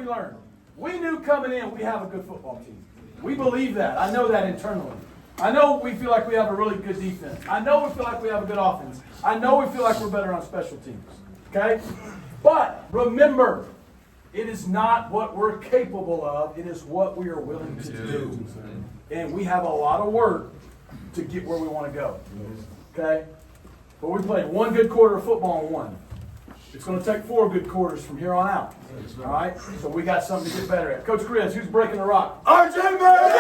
we learned? We knew coming in we have a good football team. We believe that. I know that internally. I know we feel like we have a really good defense. I know we feel like we have a good offense. I know we feel like we're better on special teams. Okay? But remember, it is not what we're capable of. It is what we are willing to do. And we have a lot of work to get where we want to go. Okay? But we played one good quarter of football and won. It's going to take 4 good quarters from here on out. All right? So we got something to get better at. Coach Chris, who's breaking the rock? RJ Murray!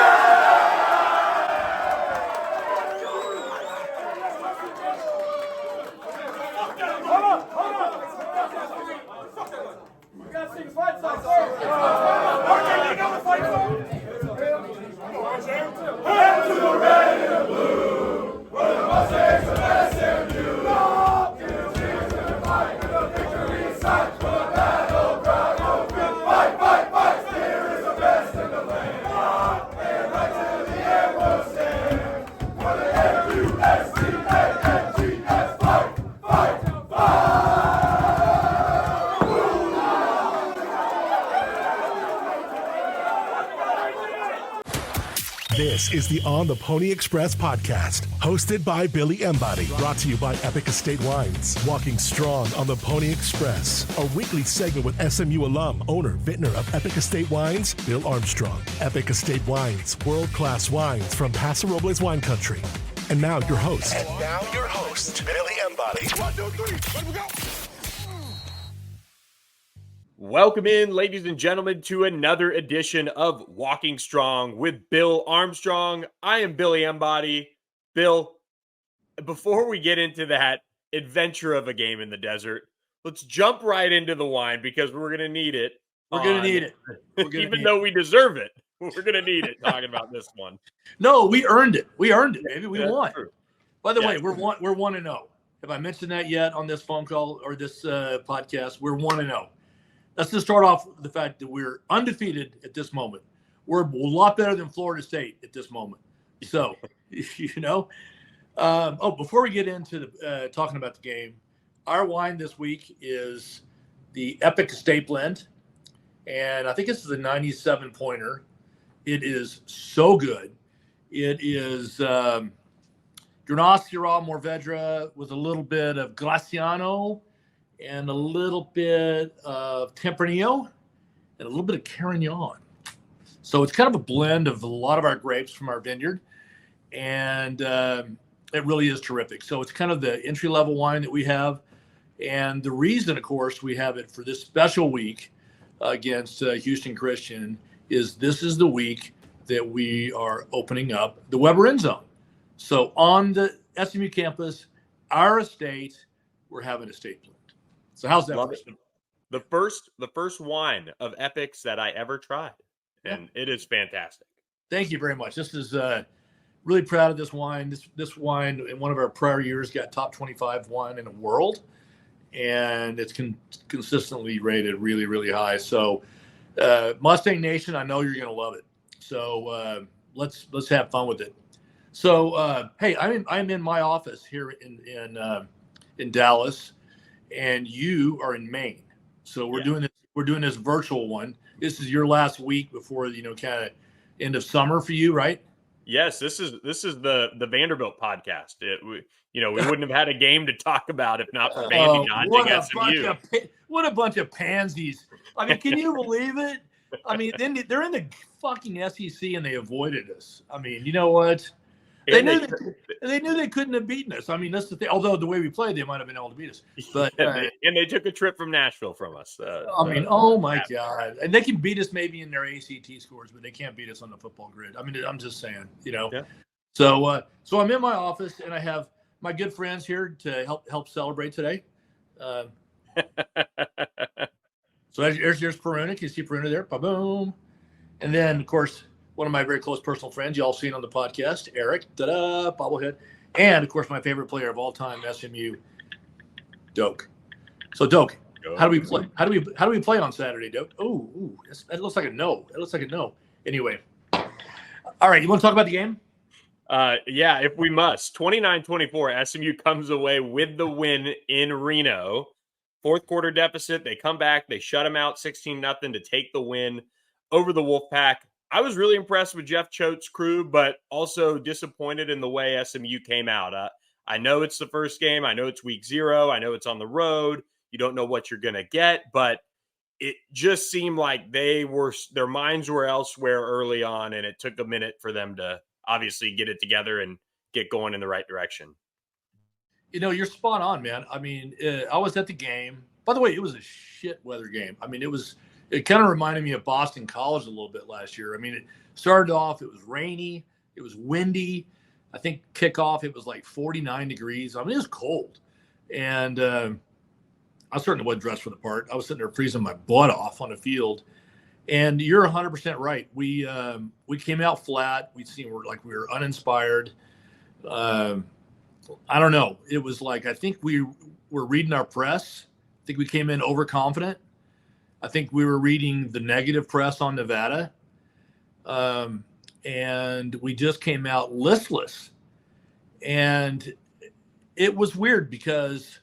This is the On the Pony Express podcast, hosted by Billy Embody, brought to you by Epic Estate Wines. Walking strong on the Pony Express, a weekly segment with SMU alum, owner, vintner of Epic Estate Wines, Bill Armstrong. Epic Estate Wines, world-class wines from Paso Robles wine country. And now your host. Billy Embody. 1, 2, 3, let me go. Welcome in, ladies and gentlemen, to another edition of Walking Strong with Bill Armstrong. I am Billy Embody. Bill, before we get into that adventure of a game in the desert, let's jump right into the wine because we're going to need it. We're going to need it. Even though we deserve it, we're going to need it talking about this one. No, we earned it. We earned it, baby. We won. True. By the way, we're 1-0. Have I mentioned that yet on this phone call or this podcast? We're 1-0. Let's just start off with the fact that we're undefeated at this moment. We're a lot better than Florida State at this moment. So, before we get into the, talking about the game, our wine this week is the Epic Estate Blend. And I think this is a 97 pointer. It is so good. It is Grenache, Syrah, Mourvedre with a little bit of Glaciano and a little bit of Tempranillo and a little bit of Carignan. So it's kind of a blend of a lot of our grapes from our vineyard. And it really is terrific. So it's kind of the entry-level wine that we have. And the reason, of course, we have it for this special week against Houston Christian is this is the week that we are opening up the Weber EndZone. So on the SMU campus, our estate, we're having a estate blend. So how's that? The first wine of Epics that I ever tried, and it is fantastic. Thank you very much. This is really proud of this wine. This wine in one of our prior years got top 25 wine in the world, and it's consistently rated really, really high. So Mustang Nation, I know you're going to love it. So let's have fun with it. So hey, I'm in my office here in Dallas. And you are in Maine, so we're doing this virtual one. This is your last week before kind of end of summer for you, right? Yes, this is the Vanderbilt podcast. We wouldn't have had a game to talk about if not for Vandy dodging SMU. What a bunch of pansies! I mean, can you believe it? I mean, they're in the fucking SEC and they avoided us. I mean, you know what? They knew they couldn't have beaten us. I mean, that's the thing. Although the way we played, they might have been able to beat us. But and they took a trip from Nashville from us. Oh my God! And they can beat us maybe in their ACT scores, but they can't beat us on the football grid. I mean, I'm just saying, Yeah. So I'm in my office and I have my good friends here to help celebrate today. So there's Peruna. Can you see Peruna there? Boom. And then of course, one of my very close personal friends, you all seen on the podcast, Eric, bobblehead, and of course my favorite player of all time, SMU, Doak. So Doak, how do we play? How do we play on Saturday, Doak? Ooh, that looks like a no. It looks like a no. Anyway, all right, you want to talk about the game? Yeah, if we must. 29-24, SMU comes away with the win in Reno fourth quarter deficit. They come back, they shut them out 16-0 to take the win over the Wolfpack. I was really impressed with Jeff Choate's crew, but also disappointed in the way SMU came out. I know it's the first game. I know it's week 0. I know it's on the road. You don't know what you're going to get, but it just seemed like their minds were elsewhere early on, and it took a minute for them to obviously get it together and get going in the right direction. You're spot on, man. I mean, I was at the game. By the way, it was a shit weather game. I mean, it kind of reminded me of Boston College a little bit last year. I mean, it started off, it was rainy, it was windy. I think kickoff, it was like 49 degrees. I mean, it was cold. And I certainly wasn't dressed for the part. I was sitting there freezing my butt off on the field. And you're 100% right. We came out flat. We were uninspired. I don't know. It was like, I think we were reading our press. I think we came in overconfident. I think we were reading the negative press on Nevada. And we just came out listless. And it was weird because,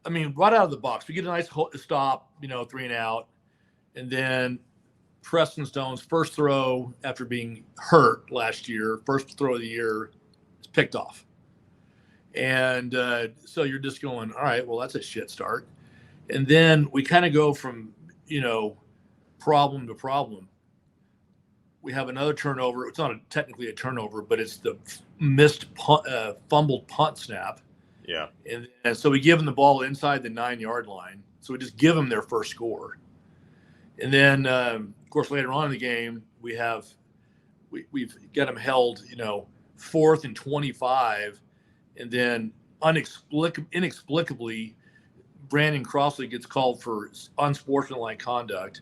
I mean, right out of the box, we get a nice stop, 3 and out. And then Preston Stone's first throw after being hurt last year, first throw of the year, is picked off. And so you're just going, all right, well, that's a shit start. And then we kind of go from, problem to problem. We have another turnover. It's not technically a turnover, but it's the missed fumbled punt snap. Yeah. And so we give them the ball inside the 9-yard line. So we just give them their first score. And then, of course, later on in the game, we've got them held, 4th and 25. And then inexplicably, Brandon Crossley gets called for unsportsmanlike conduct.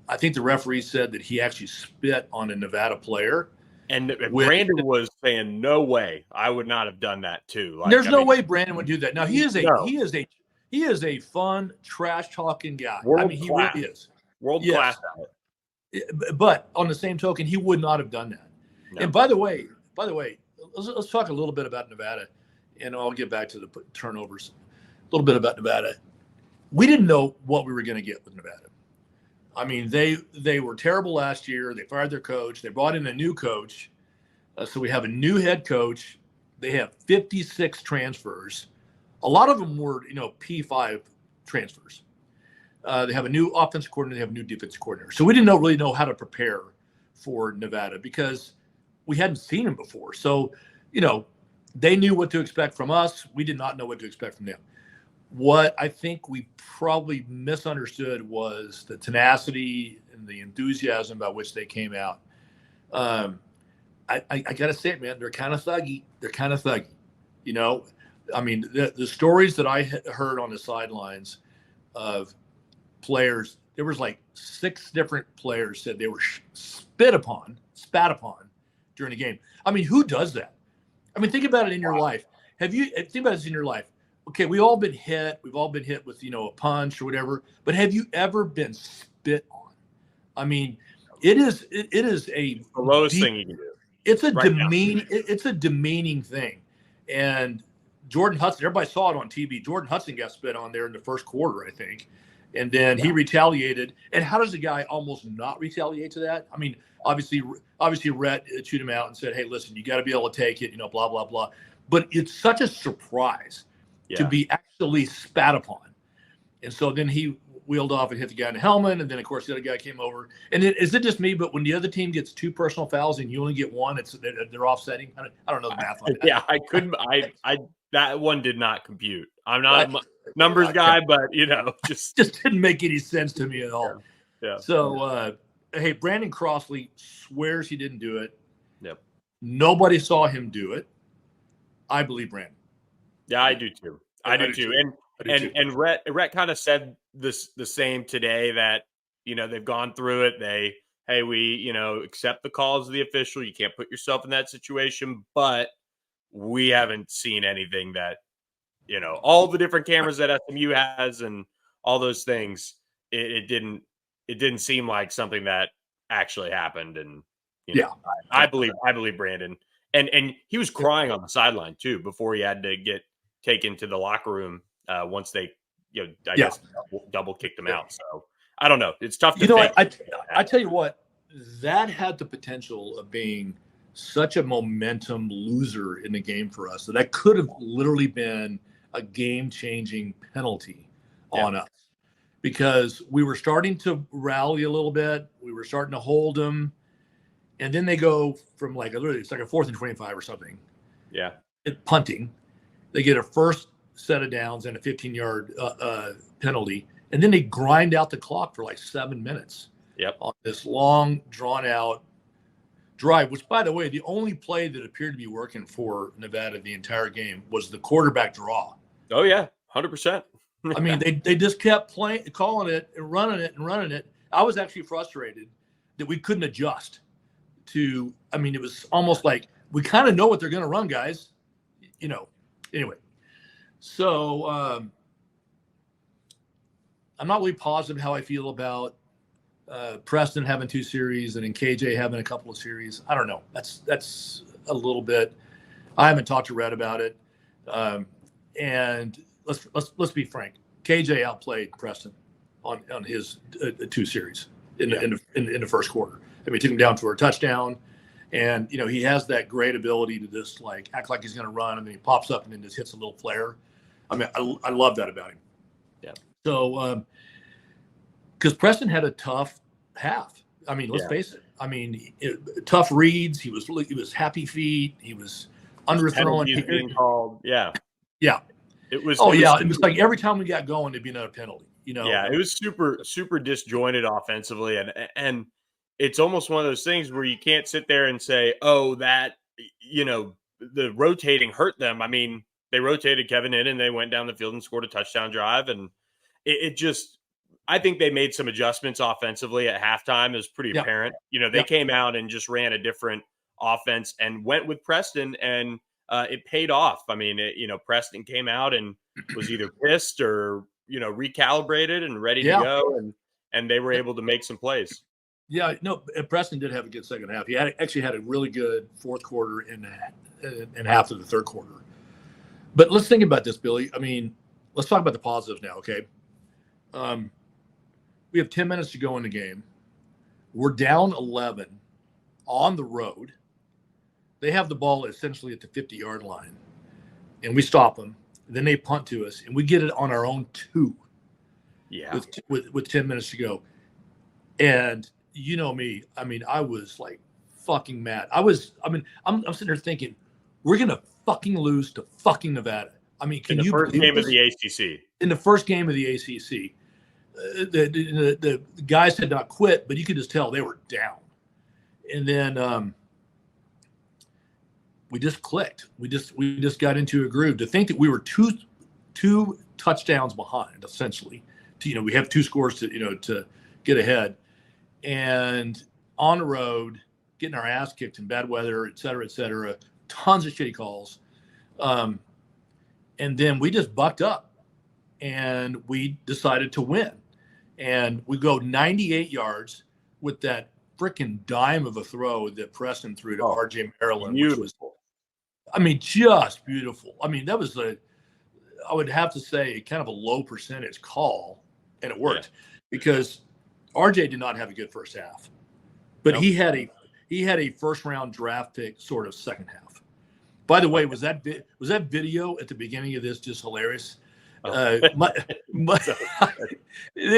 I think the referee said that he actually spit on a Nevada player. And Brandon was saying, "No way, I would not have done that too." There's no way Brandon would do that. Now he is a fun trash talking guy. He really is world class. But on the same token, he would not have done that. No. And by the way, let's talk a little bit about Nevada, and I'll get back to the turnovers. A little bit about Nevada. We didn't know what we were going to get with Nevada. I mean, they were terrible last year. They fired their coach. They brought in a new coach. So we have a new head coach. They have 56 transfers. A lot of them were, P5 transfers. They have a new offensive coordinator. They have a new defensive coordinator. So we didn't really know how to prepare for Nevada because we hadn't seen them before. So, they knew what to expect from us. We did not know what to expect from them. What I think we probably misunderstood was the tenacity and the enthusiasm by which they came out. I got to say it, man, they're kind of thuggy. I mean, the stories that I heard on the sidelines of players, there was like 6 different players said they were spat upon during the game. I mean, who does that? I mean, think about it in your life. Think about this in your life. Okay, we've all been hit. We've all been hit with, a punch or whatever. But have you ever been spit on? I mean, it is the lowest thing you can do. It's a demeaning thing. And Jordan Hudson, everybody saw it on TV. Jordan Hudson got spit on there in the first quarter, I think. And then he retaliated. And how does a guy almost not retaliate to that? I mean, obviously Rhett chewed him out and said, hey, listen, you got to be able to take it, blah, blah, blah. But it's such a surprise to be actually spat upon. And so then he wheeled off and hit the guy in the helmet. And then, of course, the other guy came over. And is it just me? But when the other team gets 2 personal fouls and you only get 1, they're offsetting. I don't know the math on that. Yeah, I couldn't. That one did not compute. I'm not a numbers guy, but just didn't make any sense to me at all. Yeah. So, hey, Brandon Crossley swears he didn't do it. Yep. Nobody saw him do it. I believe Brandon. Yeah, I do too. I do too. And Rhett kind of said the same today that, they've gone through it. We accept the calls of the official. You can't put yourself in that situation, but we haven't seen anything that, all the different cameras that SMU has and all those things, it didn't seem like something that actually happened. And, I believe Brandon. And he was crying on the sideline too before he had to get taken to the locker room once they, I guess double kicked them out. So I don't know. It's tough to think. I tell you what, that had the potential of being such a momentum loser in the game for us. So that could have literally been a game-changing penalty on us, because we were starting to rally a little bit. We were starting to hold them. And then they go from it's like a 4th and 25 or something. Yeah. Punting. They get a first set of downs and a 15-yard penalty. And then they grind out the clock for like 7 minutes. Yep. On this long, drawn-out drive, which, by the way, the only play that appeared to be working for Nevada the entire game was the quarterback draw. Oh, yeah, 100%. I mean, they just kept calling it and running it. I was actually frustrated that we couldn't adjust to, it was almost like we kind of know what they're going to run, guys. Anyway. So I'm not really positive how I feel about Preston having 2 series and then KJ having a couple of series. I don't know. That's a little bit. I haven't talked to Red about it. And let's be frank. KJ outplayed Preston on his 2 series in the first quarter. He took him down for a touchdown, and he has that great ability to just act like he's going to run, and then he pops up and then just hits a little flare. I love that about him. Yeah. So, because Preston had a tough half. Let's face it. Tough reads. He was happy feet. He was underthrowing. Being called. Yeah. Yeah. It was. It was like every time we got going, there'd be another penalty. Yeah, it was super disjointed offensively, and it's almost one of those things where you can't sit there and say, "Oh, that the rotating hurt them." They rotated Kevin in, and they went down the field and scored a touchdown drive, and it just. I think they made some adjustments offensively at halftime. It was pretty apparent. They came out and just ran a different offense and went with Preston, and it paid off. Preston came out and was either pissed or recalibrated and ready to go, and they were able to make some plays. Yeah, no, Preston did have a good second half. He actually had a really good fourth quarter and half of the third quarter. But let's think about this, Billy. Let's talk about the positives now, okay? We have 10 minutes to go in the game. We're down 11 on the road. They have the ball essentially at the 50-yard line, and we stop them. Then they punt to us, and we get it on our own 2. Yeah, with 10 minutes to go. And you know me, I was like fucking mad. I'm sitting there thinking, we're gonna fucking lose to fucking Nevada. Can you first believe game this? of the ACC? In the first game of the ACC, the guys had not quit, but you could just tell they were down. And then we just clicked. We just got into a groove. To think that we were two touchdowns behind, essentially. We have 2 scores to get ahead, and on the road, getting our ass kicked in bad weather, et cetera, tons of shitty calls. And then we just bucked up, and we decided to win. And we go 98 yards with that freaking dime of a throw that Preston threw to RJ Maryland. Beautiful. Just beautiful. That was I would have to say, kind of a low percentage call, and it worked because RJ did not have a good first half, but he had a first round draft pick sort of second half. By the way, was that video at the beginning of this just hilarious? It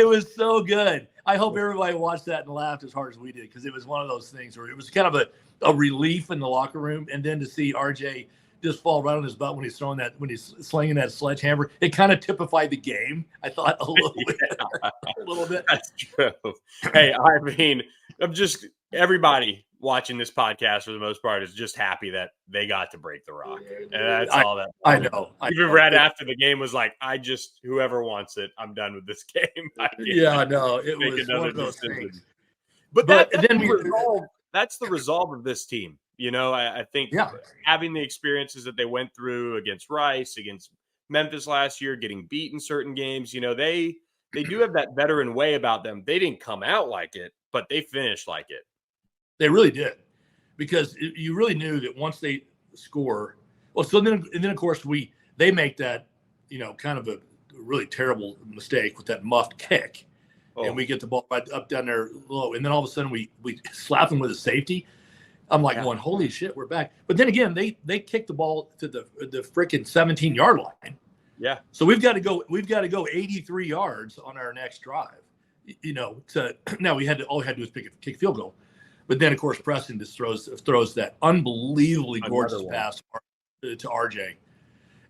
was so good. I hope everybody watched that and laughed as hard as we did, because it was one of those things where it was kind of a relief in the locker room, and then to see RJ just fall right on his butt when he's slinging that sledgehammer, it kind of typified the game. I thought a little bit. A little bit. That's true. Hey, everybody watching this podcast for the most part is just happy that they got to break the rock. And that's all that. I know. Even Red after the game was like, whoever wants it, I'm done with this game. Yeah, no, it was one of those things. But that's the resolve of this team. I think having the experiences that they went through against Rice, against Memphis last year, getting beat in certain games, they do have that veteran way about them. They didn't come out like it, but they finished like it. They really did, because you really knew that once they score, of course they make that, kind of really terrible mistake with that muffed kick. Oh. And we get the ball right up down there low. And then all of a sudden we slap him with a safety. I'm like going, holy shit, we're back. But then again, they kicked the ball to the freaking 17-yard line. Yeah. So we've got to go 83 yards on our next drive. Now all we had to do was kick a field goal. But then of course Preston just throws that unbelievably gorgeous pass to RJ.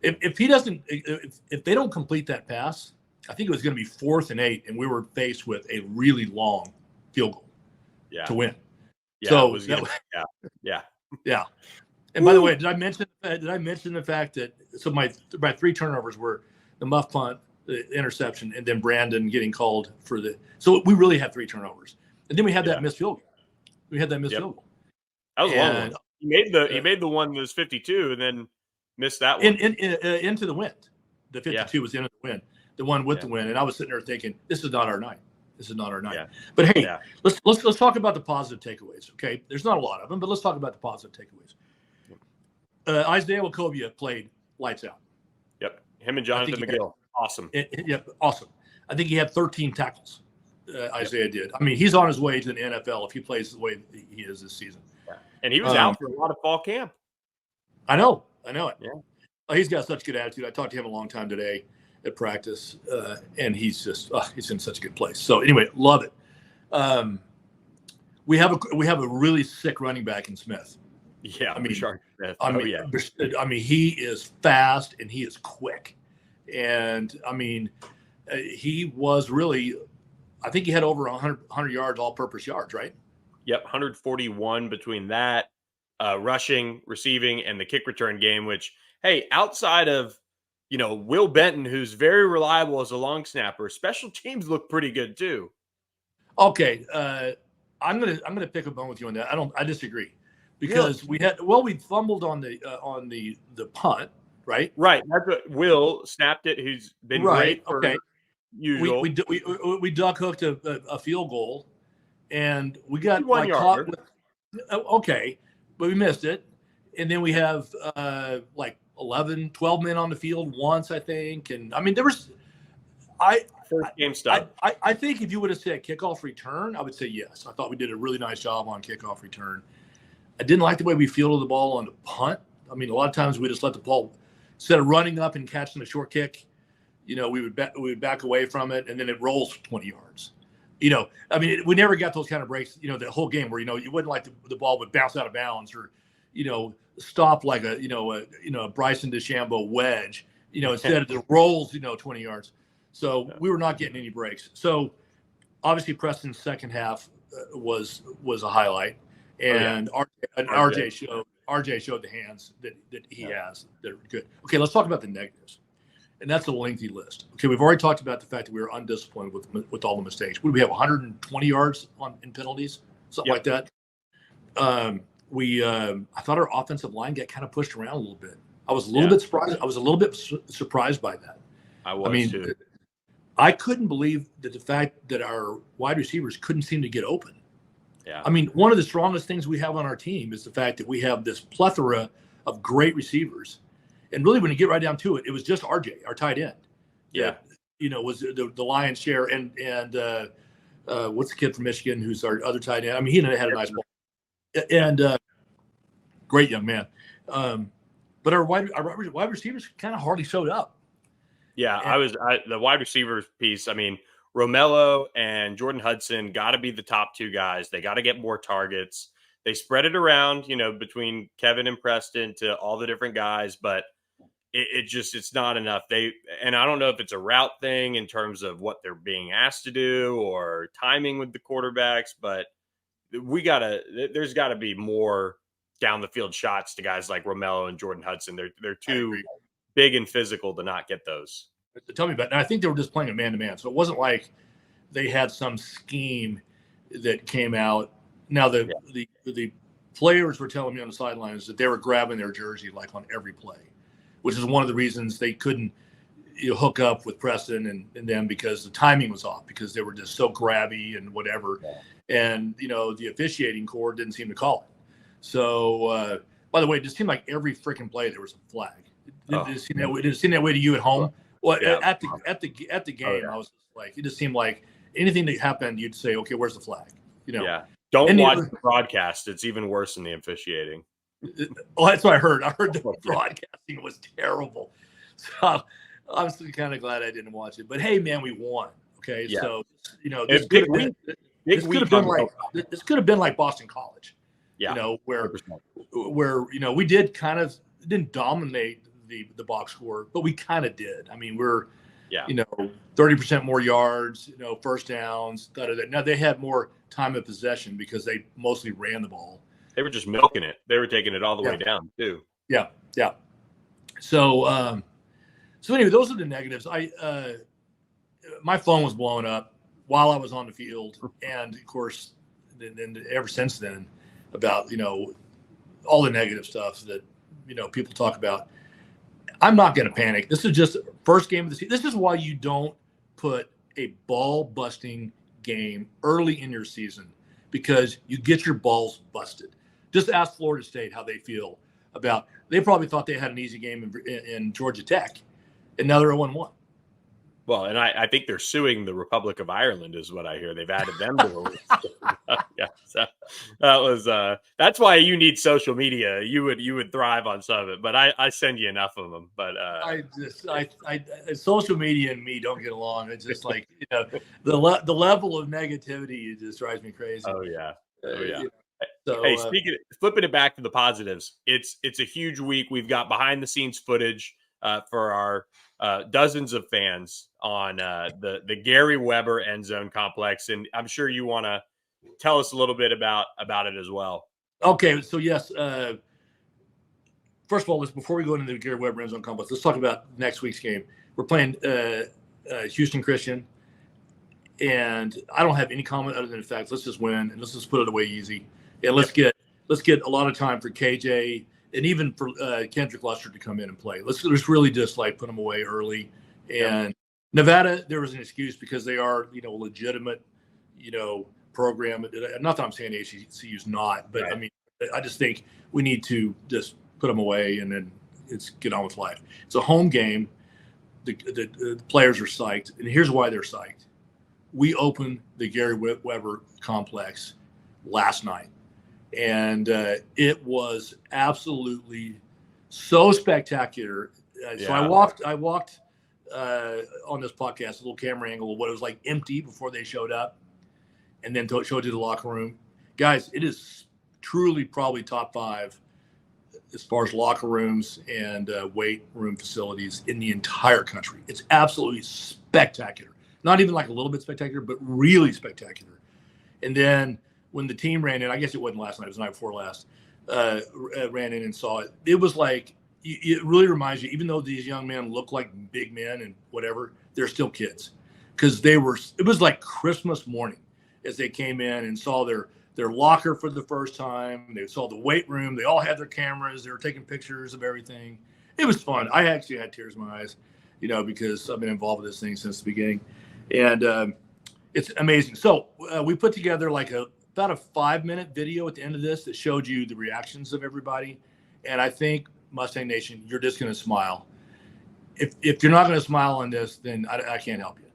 If they don't complete that pass, I think it was going to be 4th and 8, and we were faced with a really long field goal to win. Yeah, so yeah. And by the way, did I mention the fact that my 3 turnovers were the muff punt, the interception, and then Brandon getting called for the. So we really had 3 turnovers, and then we had that missed field goal. Field goal. That was a long one. He made the one that was 52, and then missed that one into the wind. The 52 was into the wind. The one with the win, and I was sitting there thinking, "This is not our night. This is not our night." Yeah. But hey, let's talk about the positive takeaways. Okay, there's not a lot of them, but let's talk about the positive takeaways. Isaiah Wachovia played lights out. Yep, him and Jonathan McGill, awesome. Awesome. I think he had 13 tackles. Isaiah did. I mean, he's on his way to the NFL if he plays the way he is this season. Yeah. And he was out for a lot of fall camp. I know it. Yeah. He's got such good attitude. I talked to him a long time today at practice, and he's in such a good place. So anyway, love it. We have a really sick running back in Smith. Yeah, Smith. I mean, he is fast and he is quick, and I mean, he was really. I think he had over 100 yards, all-purpose yards, right? Yep, 141 between that, rushing, receiving, and the kick return game. Which, hey, outside of Will Benton, who's very reliable as a long snapper, special teams look pretty good too. Okay, I'm gonna pick a bone with you on that. I disagree because we fumbled on the punt, right? Right. That's what Will snapped it. Who's been great for usual. We duck hooked a field goal, and we got caught with, okay, but we missed it, and then we have 11, 12 men on the field once, I think. And I mean, there was, first game stuff. I think if you would have said kickoff return, I would say yes. I thought we did a really nice job on kickoff return. I didn't like the way we fielded the ball on the punt. I mean, a lot of times we just let the ball, instead of running up and catching a short kick, we would back away from it, and then it rolls 20 yards. I mean, we never got those kind of breaks, the whole game where, you wouldn't like the ball would bounce out of bounds or, stop like a Bryson DeChambeau wedge, instead of the rolls, 20 yards. So we were not getting any breaks. So obviously Preston's second half was a highlight, and RJ showed the hands that he has that are good. Okay, let's talk about the negatives, and that's a lengthy list. Okay, we've already talked about the fact that we were undisciplined with all the mistakes. What do we have? 120 yards in penalties, something like that. I thought our offensive line got kind of pushed around a little bit. I was a little bit surprised. I was a little bit surprised by that. I was too. I couldn't believe that the fact that our wide receivers couldn't seem to get open. Yeah. I mean, one of the strongest things we have on our team is the fact that we have this plethora of great receivers. And really, when you get right down to it, it was just RJ, our tight end. Yeah. That, was the lion's share. And what's the kid from Michigan who's our other tight end? I mean, he had a nice ball. And great young man. But our wide receivers kind of hardly showed up. Yeah, the wide receivers piece. I mean, Romello and Jordan Hudson got to be the top 2 guys. They got to get more targets. They spread it around, between Kevin and Preston to all the different guys, but it's not enough. And I don't know if it's a route thing in terms of what they're being asked to do or timing with the quarterbacks, but there's got to be more down the field shots to guys like Romello and Jordan Hudson. They're too big and physical to not get those. Tell me about it. And I think they were just playing a man-to-man. So it wasn't like they had some scheme that came out. Now, the players were telling me on the sidelines that they were grabbing their jersey like on every play, which is one of the reasons they couldn't hook up with Preston and them, because the timing was off, because they were just so grabby and whatever. Yeah. And, the officiating corps didn't seem to call it. So, by the way, it just seemed like every freaking play there was a flag. Did it seem that way to you at home Well, Yeah. at the game, I was just like, it just seemed like anything that happened, you'd say, okay, where's the flag? Yeah. Don't And watch the broadcast. It's even worse than the officiating. Oh, that's what I heard. I heard the broadcasting was terrible. So I'm kind of glad I didn't watch it. But hey, man, we won. Okay, Yeah. so this could have been like Boston College. Yeah. Where we didn't dominate the box score, but we kind of did. I mean, we're 30% more yards, first downs. Now they had more time of possession because they mostly ran the ball. They were just milking it. They were taking it all the way down too. Yeah. So anyway, those are the negatives. My phone was blowing up while I was on the field, and of course, then ever since then, about all the negative stuff that people talk about. I'm not going to panic. This is just first game of the season. This is why you don't put a ball busting game early in your season, because you get your balls busted. Just ask Florida State how they feel about. They probably thought they had an easy game in Georgia Tech, and now they're 0-1. Well, and I think they're suing the Republic of Ireland, is what I hear. They've added them to the list. Yeah, so that's why you need social media. You would thrive on some of it, but I send you enough of them. But social media and me don't get along. It's just like the level of negativity, it just drives me crazy. Oh yeah. So, hey, flipping it back to the positives, it's a huge week. We've got behind the scenes footage for our dozens of fans on the Garry Weber EndZone Complex, and I'm sure you want to tell us a little bit about it as well. Okay, so yes, first of all, before we go into the Garry Weber EndZone Complex, let's talk about next week's game. We're playing Houston Christian, and I don't have any comment other than the fact let's just win and let's just put it away easy, and let's get a lot of time for KJ. And even for Kendrick Luster to come in and play. Let's really just like put them away early. And Nevada, there was an excuse because they are, a legitimate, program. Not that I'm saying HCU is not, but I mean, I just think we need to just put them away and then get on with life. It's a home game. The players are psyched. And here's why they're psyched. We opened the Garry Weber complex last night. And it was absolutely so spectacular. So I walked on this podcast, a little camera angle of what it was like empty before they showed up, and then showed you the locker room. Guys, it is truly probably top 5 as far as locker rooms and weight room facilities in the entire country. It's absolutely spectacular. Not even like a little bit spectacular, but really spectacular. And then when the team ran in, I guess it wasn't last night, it was the night before last, ran in and saw it. It was like, it really reminds you, even though these young men look like big men and whatever, they're still kids. Because it was like Christmas morning as they came in and saw their locker for the first time. They saw the weight room. They all had their cameras. They were taking pictures of everything. It was fun. I actually had tears in my eyes, because I've been involved with this thing since the beginning. And it's amazing. So we put together about a 5-minute video at the end of this that showed you the reactions of everybody. And I think, Mustang Nation, you're just going to smile. If you're not going to smile on this, then I can't help you.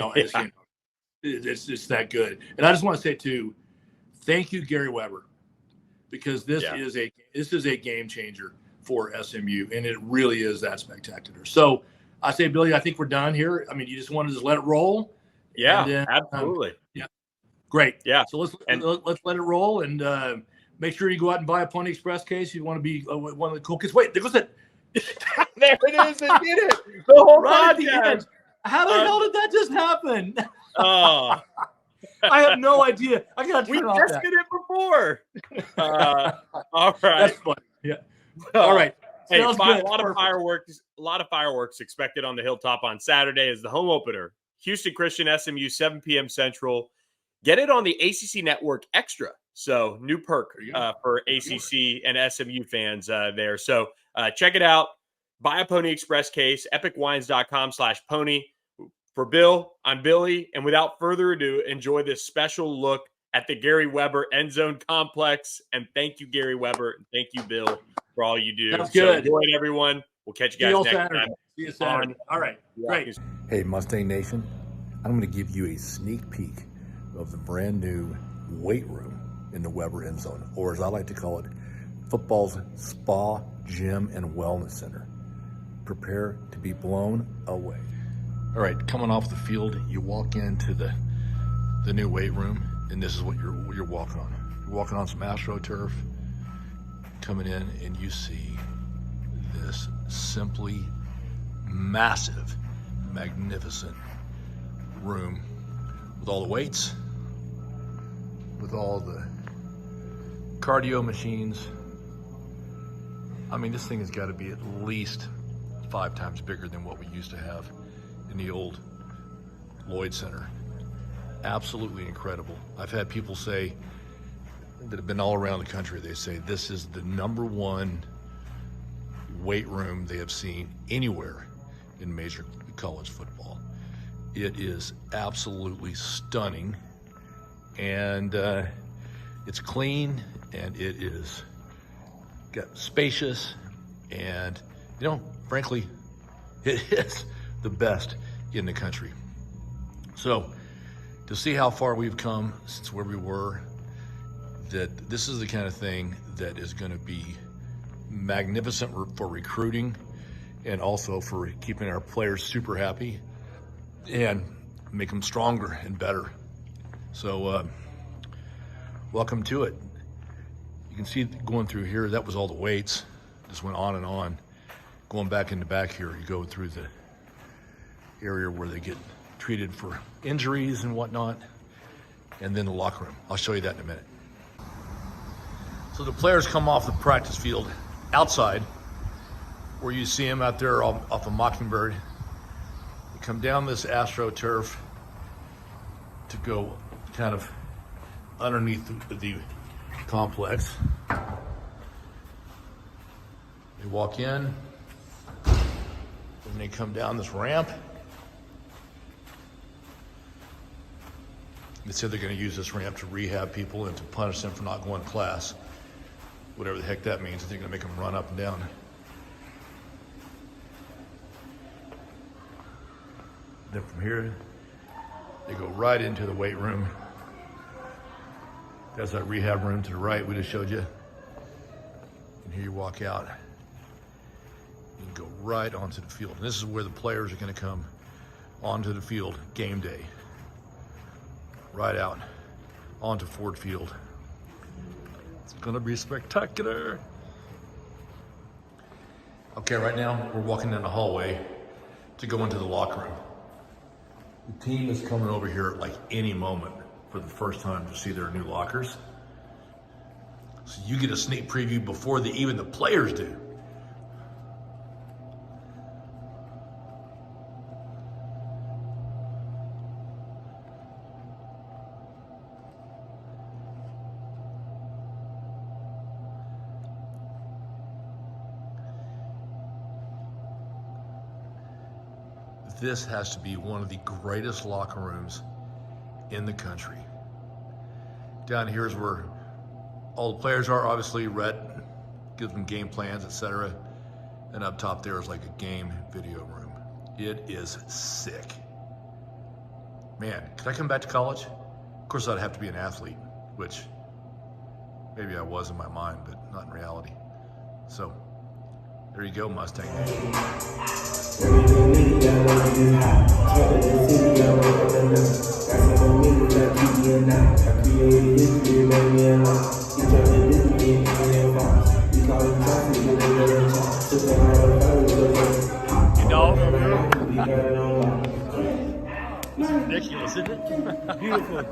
I just can't. It's that good. And I just want to say, too, thank you, Garry Weber, because this is a game changer for SMU, and it really is that spectacular. So I say, Billy, I think we're done here. I mean, you just want to just let it roll? Yeah, then, absolutely. Great. Yeah. So let's let it roll, and make sure you go out and buy a Pony Express case. You want to be one of the cool kids. Wait, there goes that. There it is. It did it. The whole podcast. How the hell did that just happen? Oh, I have no idea. I got to turn off that. We tested it before. All right. That's funny. Yeah. All right. Hey, a lot of fireworks expected on the Hilltop on Saturday as the home opener. Houston Christian, SMU, 7 p.m. Central. Get it on the ACC Network Extra. So new perk for ACC and SMU fans there. So check it out. Buy a Pony Express case, epicwines.com/pony. For Bill, I'm Billy. And without further ado, enjoy this special look at the Garry Weber EndZone Complex. And thank you, Garry Weber. And thank you, Bill, for all you do. That's good. So enjoy it, everyone. We'll catch See you you guys next Saturday. time. See you Saturday. All right, great. Hey, Mustang Nation, I'm going to give you a sneak peek of the brand new weight room in the Weber EndZone, or as I like to call it, football's spa, gym, and wellness center. Prepare to be blown away. All right, coming off the field, you walk into the new weight room, and this is what you're walking on. You're walking on some AstroTurf, coming in, and you see this simply massive, magnificent room with all the weights, with all the cardio machines. I mean, this thing has got to be at least 5 times bigger than what we used to have in the old Lloyd Center. Absolutely incredible. I've had people say that have been all around the country, they say this is the #1 weight room they have seen anywhere in major college football. It is absolutely stunning, and it's clean, and it is got spacious, and frankly, it is the best in the country. So to see how far we've come since where we were, that this is the kind of thing that is going to be magnificent for recruiting, and also for keeping our players super happy and make them stronger and better. So welcome to it. You can see going through here, that was all the weights, just went on and on. Going back in the back here, you go through the area where they get treated for injuries and whatnot, and then the locker room. I'll show you that in a minute. So the players come off the practice field outside, where you see them out there off of Mockingbird. They come down this AstroTurf to go kind of underneath the complex. They walk in, and they come down this ramp. They said they're going to use this ramp to rehab people and to punish them for not going to class. Whatever the heck that means, they're going to make them run up and down. Then from here, they go right into the weight room. There's that rehab room to the right we just showed you. And here you walk out. You can go right onto the field. And this is where the players are going to come onto the field game day. Right out onto Ford Field. It's gonna be spectacular. Okay, right now we're walking down the hallway to go into the locker room. The team is coming over here at like any moment for the first time to see their new lockers. So you get a sneak preview before even the players do. This has to be one of the greatest locker rooms in the country. Down here is where all the players are. Obviously, Rhett gives them game plans, etc. And up top there is like a game video room. It is sick. Man, could I come back to college? Of course, I'd have to be an athlete, which maybe I was in my mind, but not in reality. So, there you go, Mustang Nation. It's ridiculous, isn't it? Beautiful.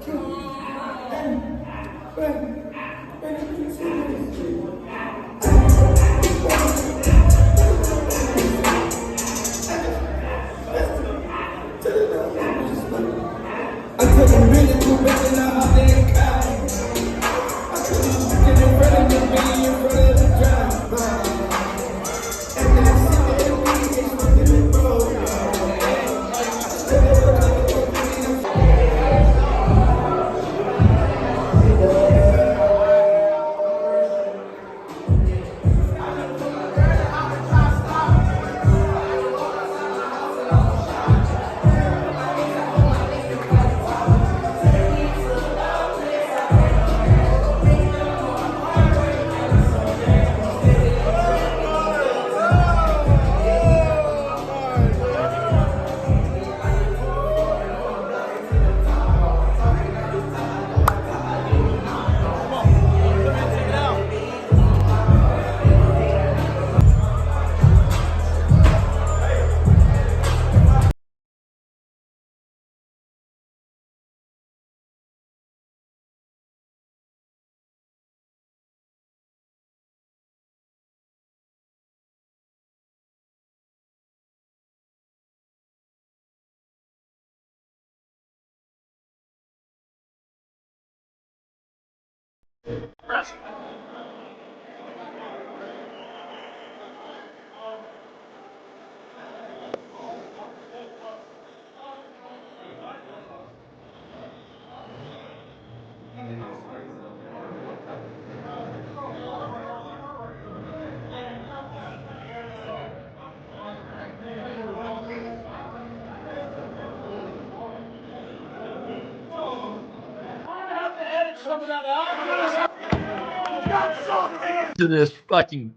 To this fucking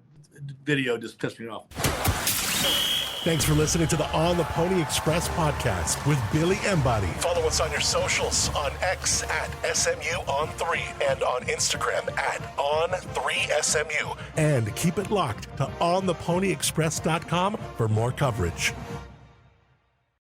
video just pissed me off. Thanks for listening to the On the Pony Express podcast with Billy Embody. Follow us on your socials on X at SMU-on3 and on Instagram at On3SMU. And keep it locked to OnThePonyExpress.com for more coverage.